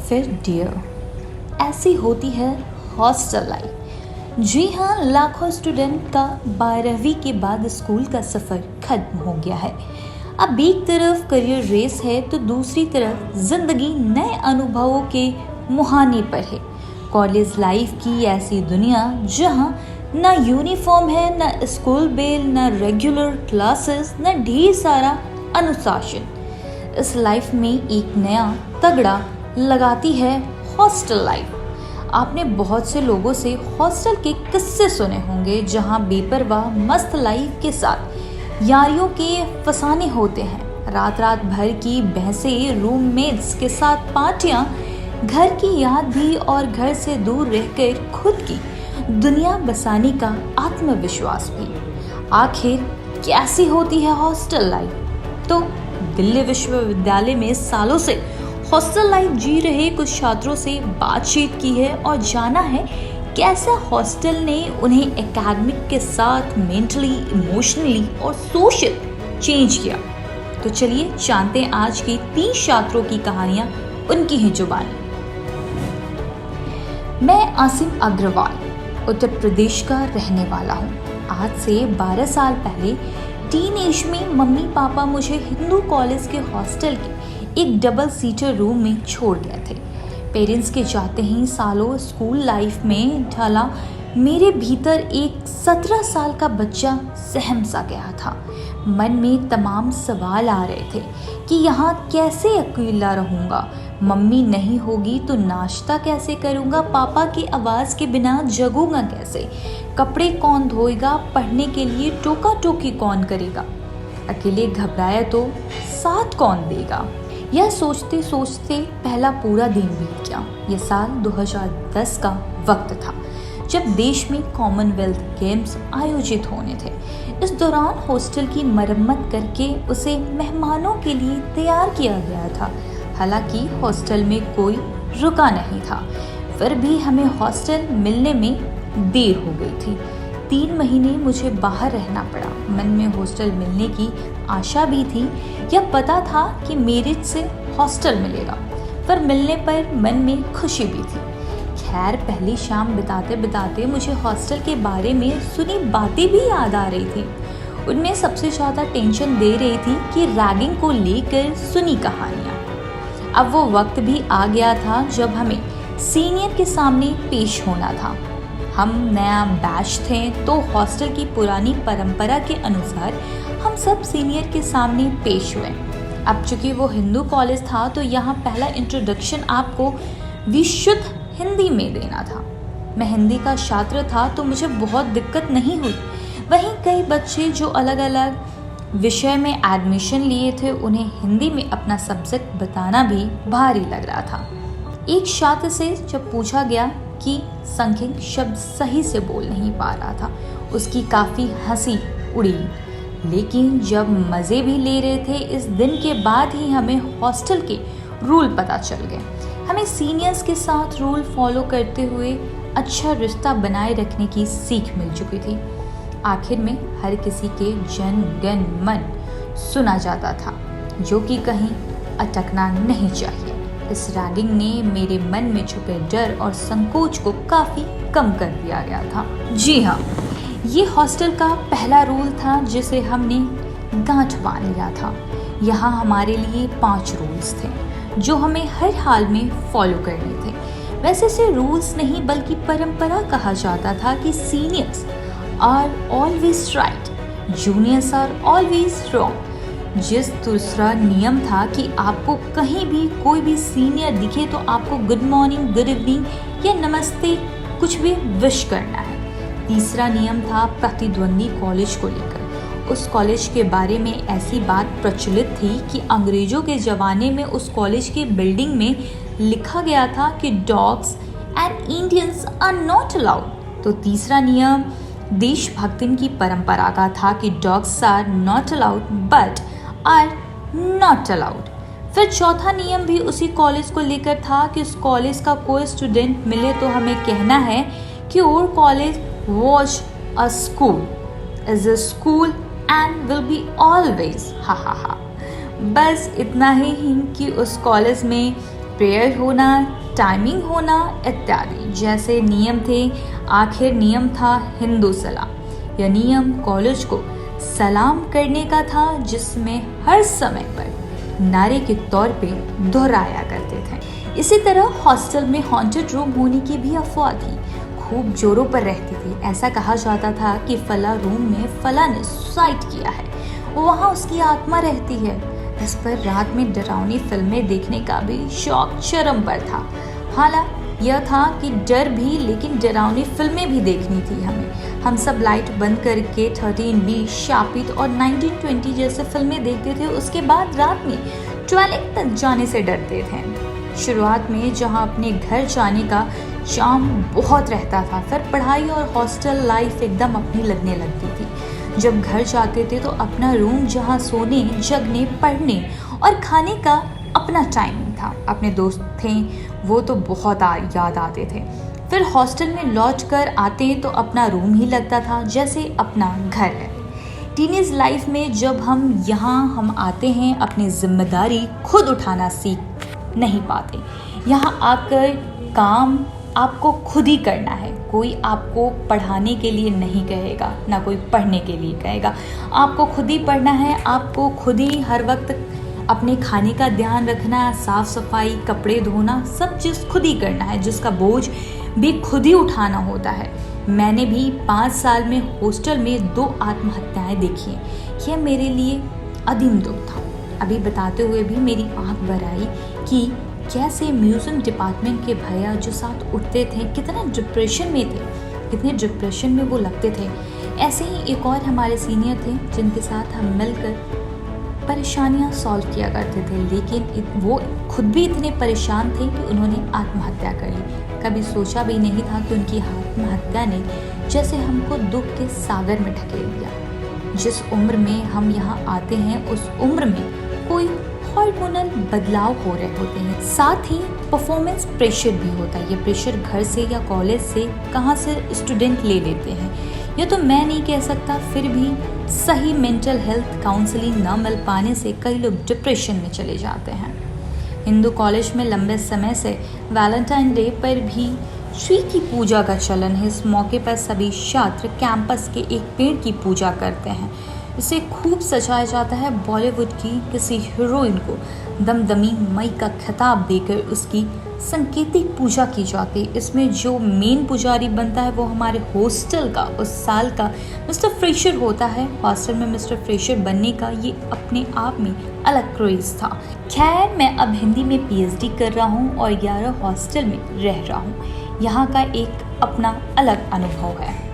फिर डियर, ऐसी होती है हॉस्टल लाइफ। जी हाँ, लाखों स्टूडेंट का 12वीं के बाद स्कूल का सफ़र खत्म हो गया है। अब एक तरफ करियर रेस है तो दूसरी तरफ ज़िंदगी नए अनुभवों के मुहाने पर है। कॉलेज लाइफ की ऐसी दुनिया जहाँ न यूनिफॉर्म है, न स्कूल बेल, न रेगुलर क्लासेस, न ढेर सारा अनुशासन। इस लाइफ में एक नया तगड़ा लगाती है हॉस्टल लाइफ। आपने बहुत से लोगों से हॉस्टल के किस्से सुने होंगे जहां बेपरवाह मस्त लाइफ के साथ यारियों के फसाने होते हैं। रात रात भर की बहसें, रूममेट्स के साथ पार्टियां, घर की याद भी और घर से दूर रहकर खुद की दुनिया बसाने का आत्मविश्वास भी। आखिर कैसी होती है हॉस्टल लाइफ? तो दिल्ली विश्वविद्यालय में सालों से हॉस्टल लाइफ जी रहे कुछ छात्रों से बातचीत की है और जाना है कैसे हॉस्टल ने उन्हें एकेडमिक के साथ मेंटली, इमोशनली और सोशल चेंज किया। तो चलिए जानते हैं आज की 3 छात्रों की कहानियां उनकी ही जुबानी। मैं आसिम अग्रवाल उत्तर प्रदेश का रहने वाला हूँ। आज से 12 साल पहले टीन एज में मम्मी पापा मुझे हिंदू कॉलेज के हॉस्टल के एक डबल सीटर रूम में छोड़ गए थे। पेरेंट्स के जाते ही सालों स्कूल लाइफ में ढला मेरे भीतर एक 17 साल का बच्चा सहम सा गया था। मन में तमाम सवाल आ रहे थे कि यहाँ कैसे अकेला रहूँगा, मम्मी नहीं होगी तो नाश्ता कैसे करूँगा, पापा की आवाज़ के बिना जगूंगा कैसे, कपड़े कौन धोएगा, पढ़ने के लिए टोका टोकी कौन करेगा, अकेले घबराया तो साथ कौन देगा। यह सोचते सोचते पहला पूरा दिन बीत गया। यह साल 2010 का वक्त था जब देश में कॉमनवेल्थ गेम्स आयोजित होने थे। इस दौरान हॉस्टल की मरम्मत करके उसे मेहमानों के लिए तैयार किया गया था। हालांकि हॉस्टल में कोई रुका नहीं था, फिर भी हमें हॉस्टल मिलने में देर हो गई थी। 3 महीने मुझे बाहर रहना पड़ा। मन में हॉस्टल मिलने की आशा भी थी, यह पता था कि मेरिट से हॉस्टल मिलेगा, पर मिलने पर मन में खुशी भी थी। खैर, पहली शाम बिताते बिताते मुझे हॉस्टल के बारे में सुनी बातें भी याद आ रही थी। उनमें सबसे ज़्यादा टेंशन दे रही थी कि रैगिंग को लेकर सुनी कहानियाँ। अब वो वक्त भी आ गया था जब हमें सीनियर के सामने पेश होना था। हम नया बैच थे तो हॉस्टल की पुरानी परंपरा के अनुसार हम सब सीनियर के सामने पेश हुए। अब चूंकि वो हिंदू कॉलेज था तो यहाँ पहला इंट्रोडक्शन आपको विशुद्ध हिंदी में देना था। मैं हिंदी का छात्र था तो मुझे बहुत दिक्कत नहीं हुई। वहीं कई बच्चे जो अलग अलग विषय में एडमिशन लिए थे उन्हें हिंदी में अपना सब्जेक्ट बताना भी भारी लग रहा था। एक छात्र से जब पूछा गया कि संख्यक शब्द सही से बोल नहीं पा रहा था, उसकी काफ़ी हंसी उड़ी। लेकिन जब मज़े भी ले रहे थे, इस दिन के बाद ही हमें हॉस्टल के रूल पता चल गए। हमें सीनियर्स के साथ रूल फॉलो करते हुए अच्छा रिश्ता बनाए रखने की सीख मिल चुकी थी। आखिर में हर किसी के जन गण मन सुना जाता था, जो कि कहीं अटकना नहीं चाहिए। इस रैगिंग ने मेरे मन में छुपे डर और संकोच को काफ़ी कम कर दिया गया था। जी हाँ, ये हॉस्टल का पहला रूल था जिसे हमने गांठ बांध लिया था। यहाँ हमारे लिए 5 रूल्स थे जो हमें हर हाल में फॉलो करने थे। वैसे से रूल्स नहीं बल्कि परंपरा कहा जाता था कि seniors are always right, juniors are always wrong. जिस दूसरा नियम था कि आपको कहीं भी कोई भी सीनियर दिखे तो आपको गुड मॉर्निंग, गुड इवनिंग या नमस्ते कुछ भी विश करना है। तीसरा नियम था प्रतिद्वंदी कॉलेज को लेकर। उस कॉलेज के बारे में ऐसी बात प्रचलित थी कि अंग्रेजों के ज़माने में उस कॉलेज की बिल्डिंग में लिखा गया था कि dogs and Indians are not allowed. तो तीसरा नियम देशभक्ति की परंपरा का था कि dogs are not allowed but are not allowed. फिर चौथा नियम भी उसी कॉलेज को लेकर था कि उस कॉलेज का कोई स्टूडेंट मिले तो हमें कहना है कि और college was a school, is a school and will be always हा हा हा। बस इतना ही कि उस कॉलेज में प्रेयर होना, टाइमिंग होना इत्यादि जैसे नियम थे। आखिर नियम था हिंदू सलाम। यह नियम कॉलेज को सलाम करने का था, जिसमें हर समय पर नारे के तौर पे दोहराया करते थे। इसी तरह हॉस्टल में हॉन्टेड रूम होने की भी अफवाह थी, खूब जोरों पर रहती थी। ऐसा कहा जाता था कि फला रूम में फला ने सुसाइड किया है, वहाँ उसकी आत्मा रहती है। इस पर रात में डरावनी फिल्में देखने का भी शौक चरम पर था। हालांकि यह था कि डर भी, लेकिन डरावनी फिल्में भी देखनी थी हमें। हम सब लाइट बंद करके 13B, शापित और 1920 जैसे फिल्में देखते थे। उसके बाद रात में टॉयलेट तक जाने से डरते थे। शुरुआत में जहां अपने घर जाने का चार्म बहुत रहता था, फिर पढ़ाई और हॉस्टल लाइफ एकदम अपनी लगने लगती थी। जब घर जाते थे तो अपना रूम, जहां सोने, जगने, पढ़ने और खाने का अपना टाइमिंग था। अपने दोस्त थे वो तो बहुत याद आते थे। फिर हॉस्टल में लौट कर आते तो अपना रूम ही लगता था जैसे अपना घर है। टीनेज लाइफ में जब हम आते हैं, अपनी जिम्मेदारी खुद उठाना सीख नहीं पाते। यहाँ आकर काम आपको खुद ही करना है। कोई आपको पढ़ाने के लिए नहीं कहेगा, ना कोई पढ़ने के लिए कहेगा। आपको खुद ही पढ़ना है, आपको खुद ही हर वक्त अपने खाने का ध्यान रखना, साफ सफाई, कपड़े धोना, सब चीज़ खुद ही करना है, जिसका बोझ भी खुद ही उठाना होता है। मैंने भी 5 साल में हॉस्टल में 2 आत्महत्याएं देखी हैं। यह मेरे लिए अदीम दुख था। अभी बताते हुए भी मेरी आंख भर आई कि कैसे म्यूज़ियम डिपार्टमेंट के भैया जो साथ उठते थे, कितना डिप्रेशन में थे, कितने डिप्रेशन में वो लगते थे। ऐसे ही एक और हमारे सीनियर थे जिनके साथ हम मिलकर परेशानियां सॉल्व किया करते थे, लेकिन वो खुद भी इतने परेशान थे कि उन्होंने आत्महत्या कर ली। कभी सोचा भी नहीं था कि उनकी आत्महत्या ने जैसे हमको दुख के सागर में ढकेल दिया। जिस उम्र में हम यहाँ आते हैं, उस उम्र में कोई हार्मोनल बदलाव हो रहे होते हैं, साथ ही परफॉर्मेंस प्रेशर भी होता है। ये प्रेशर घर से या कॉलेज से कहाँ से स्टूडेंट ले लेते हैं ये तो मैं नहीं कह सकता। फिर भी सही मेंटल हेल्थ काउंसलिंग न मिल पाने से कई लोग डिप्रेशन में चले जाते हैं। हिंदू कॉलेज में लंबे समय से वैलेंटाइन डे पर भी श्री की पूजा का चलन है। इस मौके पर सभी छात्र कैंपस के एक पेड़ की पूजा करते हैं। इसे खूब सजाया जाता है। बॉलीवुड की किसी हीरोइन को दमदमी मई का खिताब देकर उसकी संकेतिक पूजा की जाती है। इसमें जो मेन पुजारी बनता है वो हमारे हॉस्टल का उस साल का मिस्टर फ्रेशर होता है। हॉस्टल में मिस्टर फ्रेशर बनने का ये अपने आप में अलग क्रेज़ था। खैर, मैं अब हिंदी में PhD कर रहा हूँ और 11 हॉस्टल में रह रहा हूँ। यहाँ का एक अपना अलग अनुभव है।